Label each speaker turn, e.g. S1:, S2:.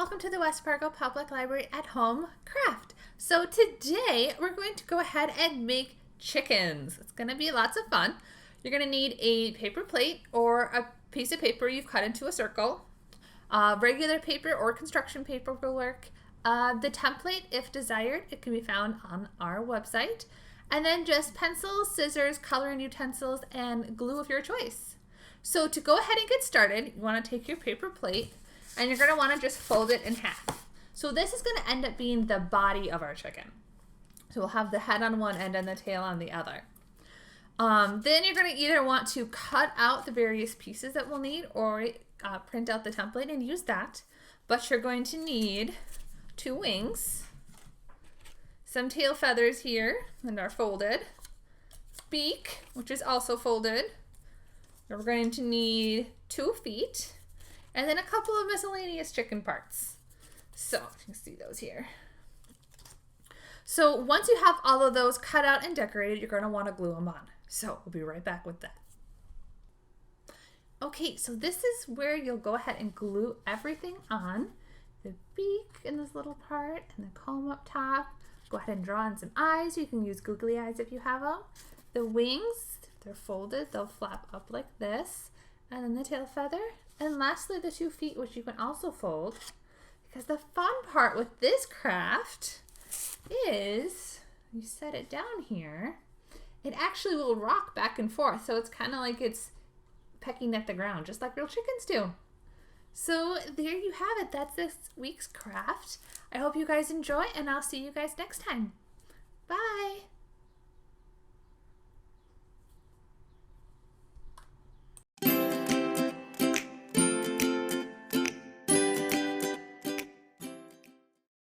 S1: welcome to the West Fargo Public Library at Home Craft. So today we're going to go ahead and make chickens. It's going to be lots of fun. You're going to need a paper plate or a piece of paper you've cut into a circle. Regular paper or construction paper will work. The template, if desired, it can be found on our website. And then just pencils, scissors, coloring utensils, and glue of your choice. So to go ahead and get started, you want to take your paper plate and you're going to want to just fold it in half. So this is going to end up being the body of our chicken. So we'll have the head on one end and the tail on the other. Then you're going to either want to cut out the various pieces that we'll need or print out the template and use that. But you're going to need 2 wings, some tail feathers here and are folded, beak, which is also folded. We're going to need 2 feet, and then a couple of miscellaneous chicken parts. So you can see those here. So once you have all of those cut out and decorated, you're going to want to glue them on. So we'll be right back with that. Okay, so this is where you'll go ahead and glue everything on. The beak in this little part and the comb up top. Go ahead and draw in some eyes. You can use googly eyes if you have them. The wings, they're folded. They'll flap up like this. And then the tail feather. And lastly, the 2 feet, which you can also fold. Because the fun part with this craft is, you set it down here, it actually will rock back and forth. So it's kind of like it's pecking at the ground, just like real chickens do. So there you have it. That's this week's craft. I hope you guys enjoy, and I'll see you guys next time. Bye.